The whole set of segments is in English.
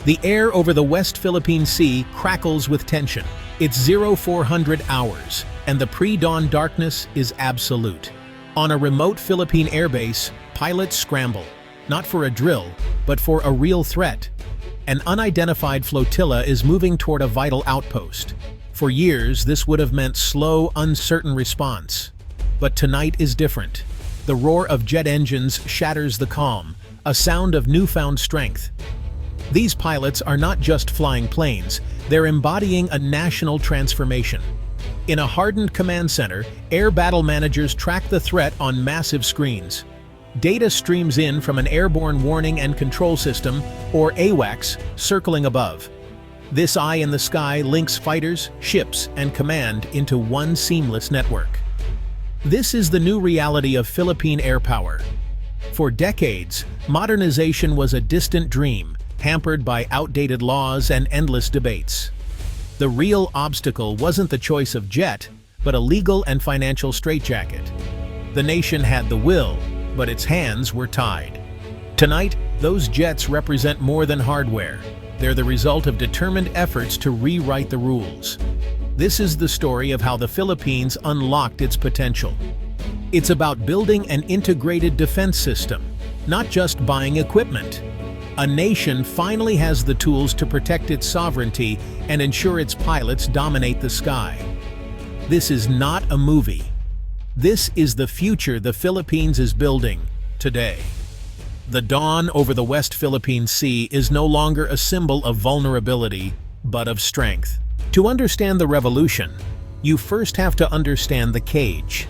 The air over the West Philippine Sea crackles with tension. It's 0400 hours, and the pre-dawn darkness is absolute. On a remote Philippine airbase, pilots scramble, not for a drill, but for a real threat. An unidentified flotilla is moving toward a vital outpost. For years, this would have meant slow, uncertain response. But tonight is different. The roar of jet engines shatters the calm, a sound of newfound strength. These pilots are not just flying planes, they're embodying a national transformation. In a hardened command center, air battle managers track the threat on massive screens. Data streams in from an airborne warning and control system, or AWACS, circling above. This eye in the sky links fighters, ships, and command into one seamless network. This is the new reality of Philippine air power. For decades, modernization was a distant dream, hampered by outdated laws and endless debates. The real obstacle wasn't the choice of jet, but a legal and financial straitjacket. The nation had the will, but its hands were tied. Tonight, those jets represent more than hardware. They're the result of determined efforts to rewrite the rules. This is the story of how the Philippines unlocked its potential. It's about building an integrated defense system, not just buying equipment. A nation finally has the tools to protect its sovereignty and ensure its pilots dominate the sky. This is not a movie. This is the future the Philippines is building today. The dawn over the West Philippine Sea is no longer a symbol of vulnerability, but of strength. To understand the revolution, you first have to understand the cage.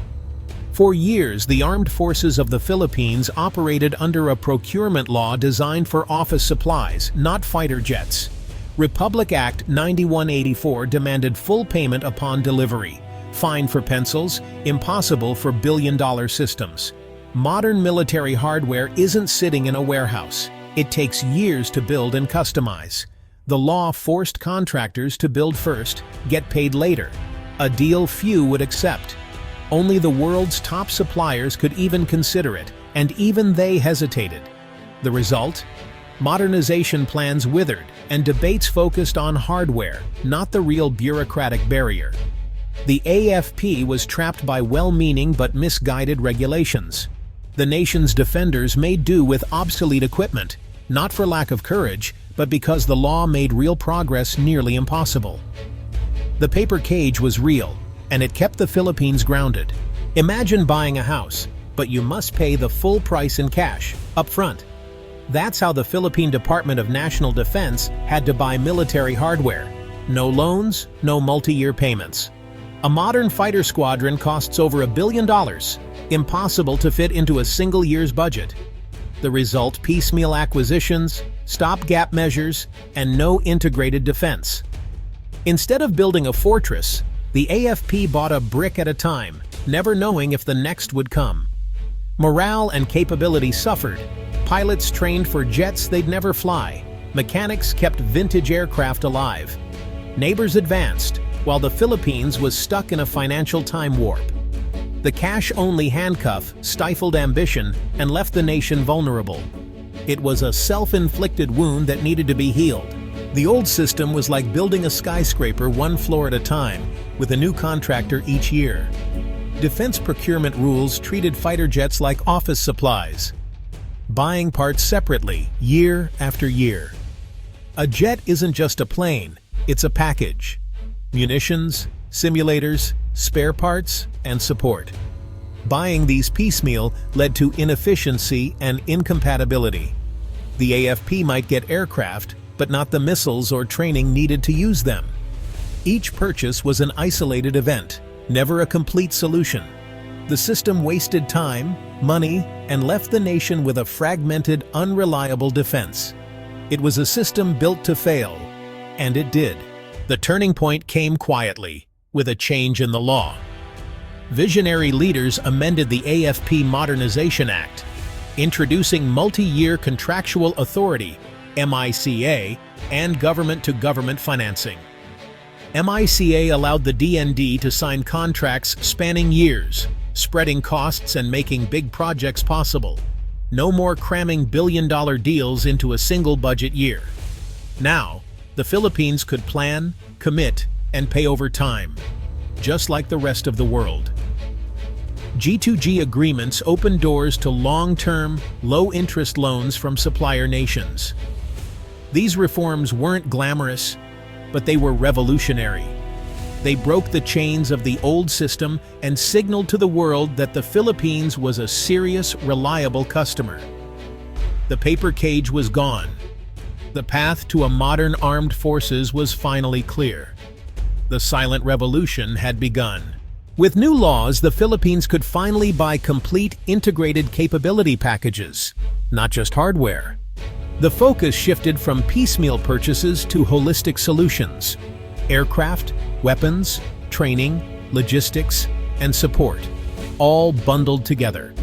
For years, the armed forces of the Philippines operated under a procurement law designed for office supplies, not fighter jets. Republic Act 9184 demanded full payment upon delivery. Fine for pencils, impossible for billion-dollar systems. Modern military hardware isn't sitting in a warehouse. It takes years to build and customize. The law forced contractors to build first, get paid later. A deal few would accept. Only the world's top suppliers could even consider it, and even they hesitated. The result? Modernization plans withered, and debates focused on hardware, not the real bureaucratic barrier. The AFP was trapped by well-meaning but misguided regulations. The nation's defenders made do with obsolete equipment, not for lack of courage, but because the law made real progress nearly impossible. The paper cage was real, and it kept the Philippines grounded. Imagine buying a house, but you must pay the full price in cash, up front. That's how the Philippine Department of National Defense had to buy military hardware. No loans, no multi-year payments. A modern fighter squadron costs over $1 billion, impossible to fit into a single year's budget. The result: piecemeal acquisitions, stopgap measures, and no integrated defense. Instead of building a fortress, the AFP bought a brick at a time, never knowing if the next would come. Morale and capability suffered. Pilots trained for jets they'd never fly. Mechanics kept vintage aircraft alive. Neighbors advanced, while the Philippines was stuck in a financial time warp. The cash-only handcuff stifled ambition and left the nation vulnerable. It was a self-inflicted wound that needed to be healed. The old system was like building a skyscraper one floor at a time, with a new contractor each year. Defense procurement rules treated fighter jets like office supplies, buying parts separately, year after year. A jet isn't just a plane, it's a package. Munitions, simulators, spare parts, and support. Buying these piecemeal led to inefficiency and incompatibility. The AFP might get aircraft, but not the missiles or training needed to use them. Each purchase was an isolated event, never a complete solution. The system wasted time, money, and left the nation with a fragmented, unreliable defense. It was a system built to fail, and it did. The turning point came quietly, with a change in the law. Visionary leaders amended the AFP Modernization Act, introducing multi-year contractual authority, MICA, and government-to-government financing. MICA allowed the DND to sign contracts spanning years, spreading costs and making big projects possible. No more cramming billion-dollar deals into a single budget year. Now, the Philippines could plan, commit, and pay over time, just like the rest of the world. G2G agreements opened doors to long-term, low-interest loans from supplier nations. These reforms weren't glamorous, but they were revolutionary. They broke the chains of the old system and signaled to the world that the Philippines was a serious, reliable customer. The paper cage was gone. The path to a modern armed forces was finally clear. The silent revolution had begun. With new laws, the Philippines could finally buy complete integrated capability packages, not just hardware. The focus shifted from piecemeal purchases to holistic solutions: aircraft, weapons, training, logistics, and support, all bundled together.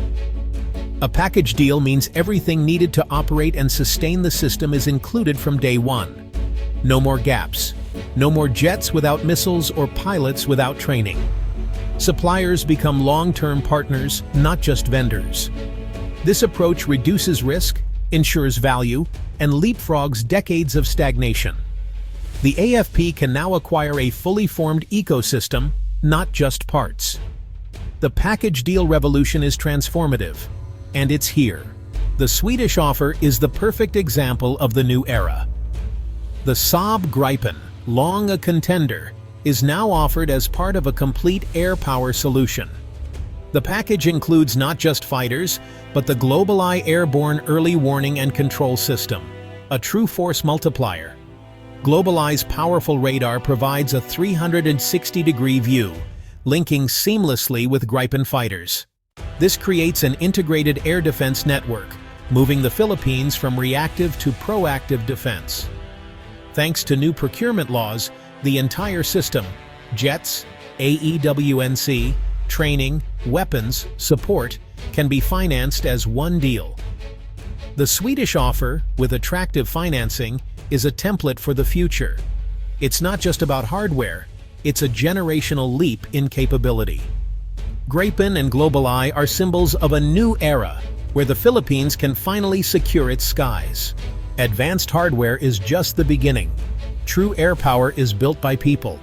A package deal means everything needed to operate and sustain the system is included from day one. No more gaps. No more jets without missiles or pilots without training. Suppliers become long-term partners, not just vendors. This approach reduces risk, ensures value, and leapfrogs decades of stagnation. The AFP can now acquire a fully formed ecosystem, not just parts. The package deal revolution is transformative, and it's here. The Swedish offer is the perfect example of the new era. The Saab Gripen, long a contender, is now offered as part of a complete air power solution. The package includes not just fighters, but the GlobalEye Airborne Early Warning and Control System, a true force multiplier. GlobalEye's powerful radar provides a 360-degree view, linking seamlessly with Gripen fighters. This creates an integrated air defense network, moving the Philippines from reactive to proactive defense. Thanks to new procurement laws, the entire system, jets, AEWNC, training, weapons, support, can be financed as one deal. The Swedish offer, with attractive financing, is a template for the future. It's not just about hardware, it's a generational leap in capability. Gripen and GlobalEye are symbols of a new era, where the Philippines can finally secure its skies. Advanced hardware is just the beginning. True air power is built by people.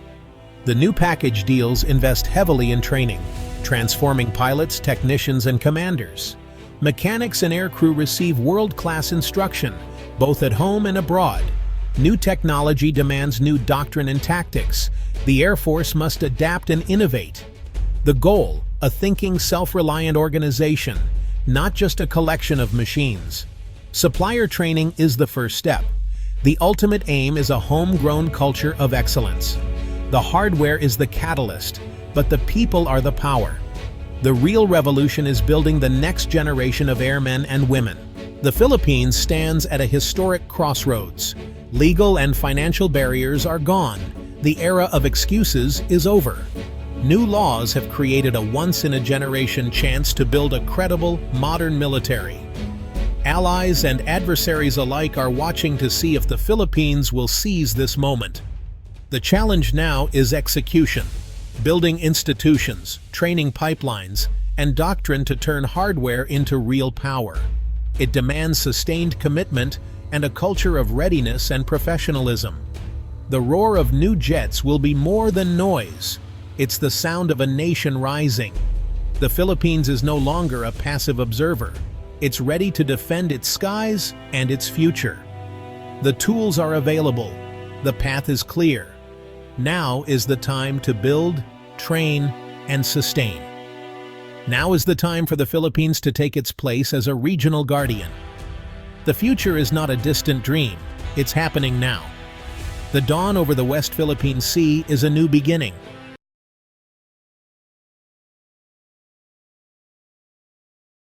The new package deals invest heavily in training, transforming pilots, technicians, and commanders. Mechanics and aircrew receive world-class instruction, both at home and abroad. New technology demands new doctrine and tactics. The Air Force must adapt and innovate. The goal, a thinking, self-reliant organization, not just a collection of machines. Supplier training is the first step. The ultimate aim is a homegrown culture of excellence. The hardware is the catalyst, but the people are the power. The real revolution is building the next generation of airmen and women. The Philippines stands at a historic crossroads. Legal and financial barriers are gone. The era of excuses is over. New laws have created a once-in-a-generation chance to build a credible, modern military. Allies and adversaries alike are watching to see if the Philippines will seize this moment. The challenge now is execution, building institutions, training pipelines, and doctrine to turn hardware into real power. It demands sustained commitment and a culture of readiness and professionalism. The roar of new jets will be more than noise. It's the sound of a nation rising. The Philippines is no longer a passive observer. It's ready to defend its skies and its future. The tools are available. The path is clear. Now is the time to build, train, and sustain. Now is the time for the Philippines to take its place as a regional guardian. The future is not a distant dream. It's happening now. The dawn over the West Philippine Sea is a new beginning.